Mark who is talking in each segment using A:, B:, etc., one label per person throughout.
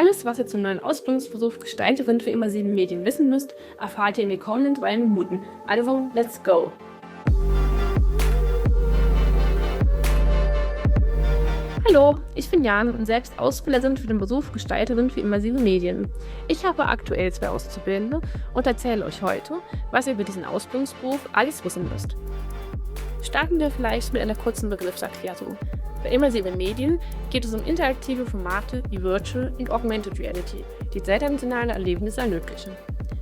A: Alles, was ihr zum neuen Ausbildungsberuf Gestalterin für immersive Medien wissen müsst, erfahrt ihr in den kommenden 3 Minuten. Also, let's go! Hallo, ich bin Jan und selbst Ausbilderin für den Beruf Gestalterin für immersive Medien. Ich habe aktuell 2 Auszubildende und erzähle euch heute, was ihr über diesen Ausbildungsberuf alles wissen müsst. Starten wir vielleicht mit einer kurzen Begriffserklärung. Bei immersiven Medien geht es um interaktive Formate wie Virtual und Augmented Reality, die zweidimensionale Erlebnisse ermöglichen.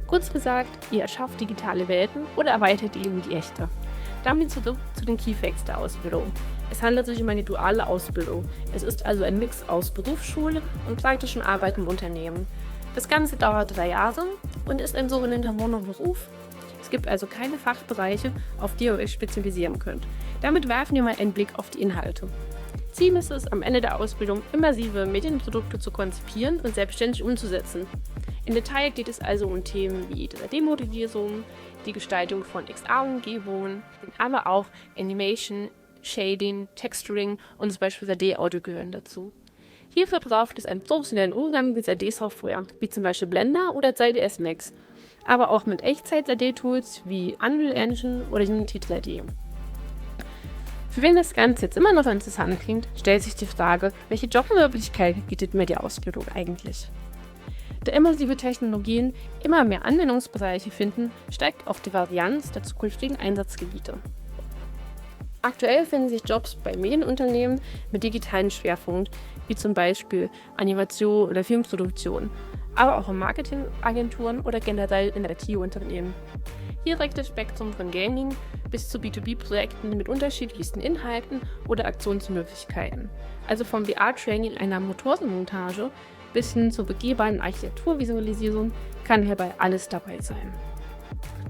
A: Kurz gesagt, ihr erschafft digitale Welten oder erweitert die um die echte. Damit zurück zu den Key Facts der Ausbildung. Es handelt sich um eine duale Ausbildung. Es ist also ein Mix aus Berufsschule und praktischem Arbeiten im Unternehmen. Das Ganze dauert 3 Jahre und ist ein sogenannter Monoberuf. Es gibt also keine Fachbereiche, auf die ihr euch spezialisieren könnt. Damit werfen wir mal einen Blick auf die Inhalte. Ziel ist es, am Ende der Ausbildung immersive Medienprodukte zu konzipieren und selbstständig umzusetzen. Im Detail geht es also um Themen wie 3D-Modellierung, die Gestaltung von XR-Umgebungen, aber auch Animation, Shading, Texturing und zum Beispiel 3D-Audio gehören dazu. Hierfür braucht es einen professionellen Umgang mit 3D-Software, wie zum Beispiel Blender oder 3ds Max, aber auch mit Echtzeit-3D-Tools wie Unreal Engine oder Unity 3D. Für wen das Ganze jetzt immer noch interessant klingt, stellt sich die Frage, welche Jobmöglichkeiten bietet mir die Ausbildung eigentlich? Da immersive Technologien immer mehr Anwendungsbereiche finden, steigt auch die Varianz der zukünftigen Einsatzgebiete. Aktuell finden sich Jobs bei Medienunternehmen mit digitalen Schwerpunkt, wie zum Beispiel Animation oder Filmproduktion, aber auch in Marketingagenturen oder generell in IT-Unternehmen. Hier reicht das Spektrum von Gaming bis zu B2B-Projekten mit unterschiedlichsten Inhalten oder Aktionsmöglichkeiten. Also vom VR-Training einer Motorenmontage bis hin zur begehbaren Architekturvisualisierung kann hierbei alles dabei sein.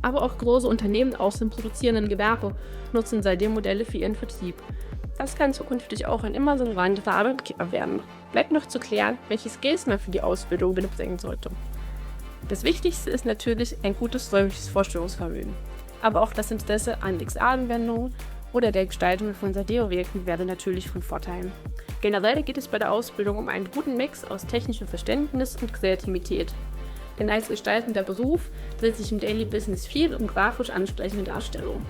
A: Aber auch große Unternehmen aus dem produzierenden Gewerbe nutzen 3D-Modelle für ihren Vertrieb. Das kann zukünftig auch ein immer so relevanter Arbeitgeber werden. Bleibt noch zu klären, welche Skills man für die Ausbildung mitbringen sollte. Das Wichtigste ist natürlich ein gutes räumliches Vorstellungsvermögen. Aber auch das Interesse an XR-Anwendungen oder der Gestaltung von 3D-Objekten wäre natürlich von Vorteil. Generell geht es bei der Ausbildung um einen guten Mix aus technischem Verständnis und Kreativität. Denn als gestaltender Beruf dreht sich im Daily Business viel um grafisch ansprechende Darstellung.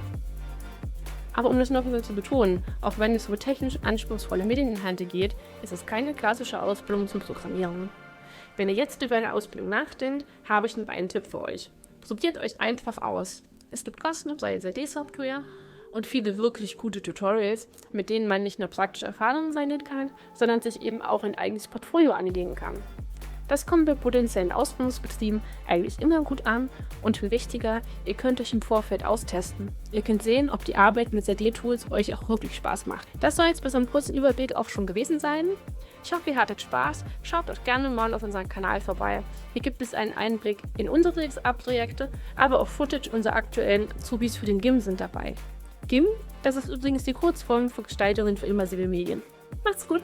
A: Aber um das noch einmal zu betonen, auch wenn es über technisch anspruchsvolle Medieninhalte geht, ist es keine klassische Ausbildung zum Programmieren. Wenn ihr jetzt über eine Ausbildung nachdenkt, habe ich noch einen Tipp für euch. Probiert euch einfach aus. Es gibt kostenlose 3D-Software und viele wirklich gute Tutorials, mit denen man nicht nur praktisch erfahren sein kann, sondern sich eben auch ein eigenes Portfolio anlegen kann. Das kommt bei potenziellen Ausbildungsbetrieben eigentlich immer gut an und viel wichtiger, ihr könnt euch im Vorfeld austesten. Ihr könnt sehen, ob die Arbeit mit 3D-Tools euch auch wirklich Spaß macht. Das soll jetzt bei so einem kurzen Überblick auch schon gewesen sein. Ich hoffe, ihr hattet Spaß. Schaut doch gerne mal auf unserem Kanal vorbei. Hier gibt es einen Einblick in unsere XR-Projekte, aber auch Footage unserer aktuellen Azubis für den GIM sind dabei. GIM, das ist übrigens die Kurzform für Gestalterin für immersive Medien. Macht's gut!